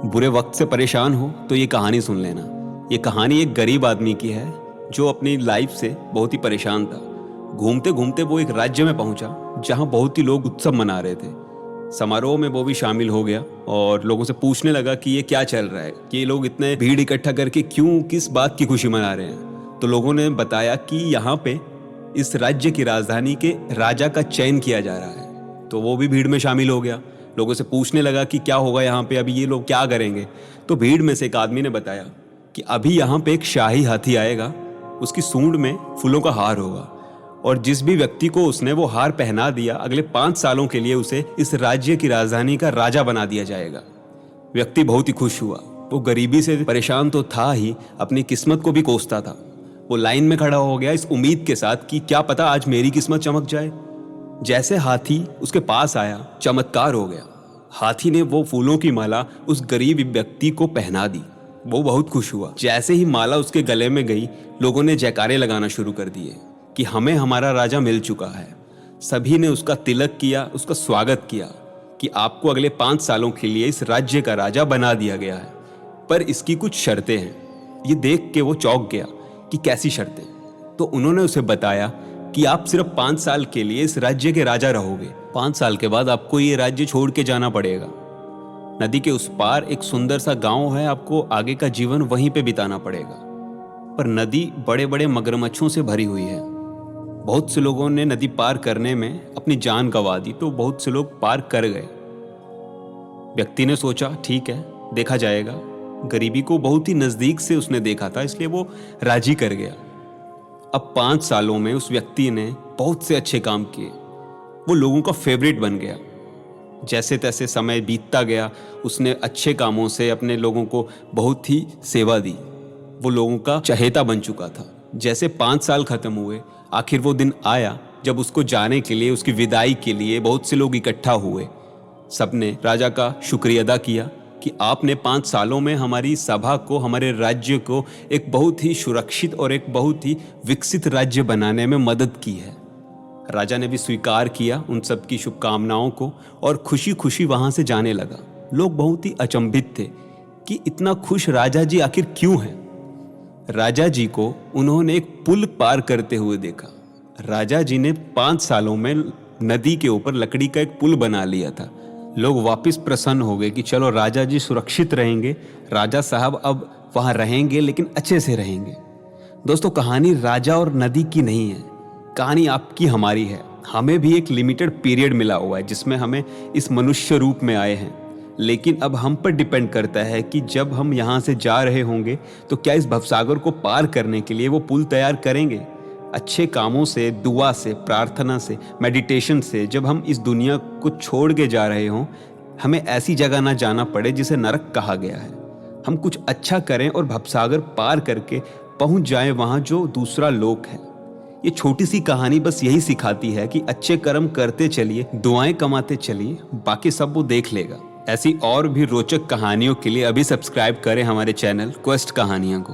बुरे वक्त से परेशान हो तो ये कहानी सुन लेना। ये कहानी एक गरीब आदमी की है जो अपनी लाइफ से बहुत ही परेशान था। घूमते घूमते वो एक राज्य में पहुंचा जहां बहुत ही लोग उत्सव मना रहे थे। समारोह में वो भी शामिल हो गया और लोगों से पूछने लगा कि ये क्या चल रहा है, कि ये लोग इतने भीड़ इकट्ठा करके क्यों, किस बात की खुशी मना रहे हैं। तो लोगों ने बताया कि यहाँ पे इस राज्य की राजधानी के राजा का चयन किया जा रहा है। तो वो भी भीड़ में शामिल हो गया, लोगों से पूछने लगा कि क्या होगा यहाँ पे, अभी ये लोग क्या करेंगे। तो भीड़ में से एक आदमी ने बताया कि अभी यहाँ पे एक शाही हाथी आएगा, उसकी सूंड में फूलों का हार होगा और जिस भी व्यक्ति को उसने वो हार पहना दिया अगले 5 सालों के लिए उसे इस राज्य की राजधानी का राजा बना दिया जाएगा। व्यक्ति बहुत ही खुश हुआ। वो गरीबी से परेशान तो था ही, अपनी किस्मत को भी कोसता था। वो लाइन में खड़ा हो गया इस उम्मीद के साथ कि क्या पता आज मेरी किस्मत चमक जाए। जैसे हाथी उसके पास आया, चमत्कार हो गया। हाथी ने वो फूलों की माला उस गरीब व्यक्ति को पहना दी। वो बहुत खुश हुआ। जैसे ही माला उसके गले में गई, लोगों ने जयकारे लगाना शुरू कर दिए कि हमें हमारा राजा मिल चुका है। सभी ने उसका तिलक किया, उसका स्वागत किया कि आपको अगले 5 सालों के लिए इस राज्य का राजा बना दिया गया है, पर इसकी कुछ शर्तें हैं। ये देख के वो चौंक गया कि कैसी शर्तें। तो उन्होंने उसे बताया कि आप सिर्फ 5 साल के लिए इस राज्य के राजा रहोगे। 5 साल के बाद आपको ये राज्य छोड़ के जाना पड़ेगा। नदी के उस पार एक सुंदर सा गांव है, आपको आगे का जीवन वहीं पे बिताना पड़ेगा। पर नदी बड़े बड़े मगरमच्छों से भरी हुई है। बहुत से लोगों ने नदी पार करने में अपनी जान गंवा दी, तो बहुत से लोग पार कर गए। व्यक्ति ने सोचा ठीक है, देखा जाएगा। गरीबी को बहुत ही नजदीक से उसने देखा था, इसलिए वो राजी कर गया। अब 5 सालों में उस व्यक्ति ने बहुत से अच्छे काम किए। वो लोगों का फेवरेट बन गया। जैसे तैसे समय बीतता गया, उसने अच्छे कामों से अपने लोगों को बहुत ही सेवा दी। वो लोगों का चहेता बन चुका था। जैसे 5 साल खत्म हुए, आखिर वो दिन आया जब उसको जाने के लिए, उसकी विदाई के लिए बहुत से लोग इकट्ठा हुए। सबने राजा का शुक्रिया अदा किया कि आपने 5 सालों में हमारी सभा को, हमारे राज्य को एक बहुत ही सुरक्षित और एक बहुत ही विकसित राज्य बनाने में मदद की है। राजा ने भी स्वीकार किया उन सब की शुभकामनाओं को और खुशी खुशी वहां से जाने लगा। लोग बहुत ही अचंभित थे कि इतना खुश राजा जी आखिर क्यों हैं। राजा जी को उन्होंने एक पुल पार करते हुए देखा। राजा जी ने 5 सालों में नदी के ऊपर लकड़ी का एक पुल बना लिया था। लोग वापस प्रसन्न हो गए कि चलो राजा जी सुरक्षित रहेंगे, राजा साहब अब वहां रहेंगे, लेकिन अच्छे से रहेंगे। दोस्तों, कहानी राजा और नदी की नहीं है, कहानी आपकी हमारी है। हमें भी एक लिमिटेड पीरियड मिला हुआ है जिसमें हमें इस मनुष्य रूप में आए हैं, लेकिन अब हम पर डिपेंड करता है कि जब हम यहाँ से जा रहे होंगे तो क्या इस भवसागर को पार करने के लिए वो पुल तैयार करेंगे। अच्छे कामों से, दुआ से, प्रार्थना से, मेडिटेशन से जब हम इस दुनिया को छोड़ के जा रहे हों, हमें ऐसी जगह ना जाना पड़े जिसे नरक कहा गया है। हम कुछ अच्छा करें और भवसागर पार करके पहुंच जाएं वहां जो दूसरा लोक है। ये छोटी सी कहानी बस यही सिखाती है कि अच्छे कर्म करते चलिए, दुआएं कमाते चलिए, बाकी सब वो देख लेगा। ऐसी और भी रोचक कहानियों के लिए अभी सब्सक्राइब करें हमारे चैनल क्वेस्ट कहानियां को।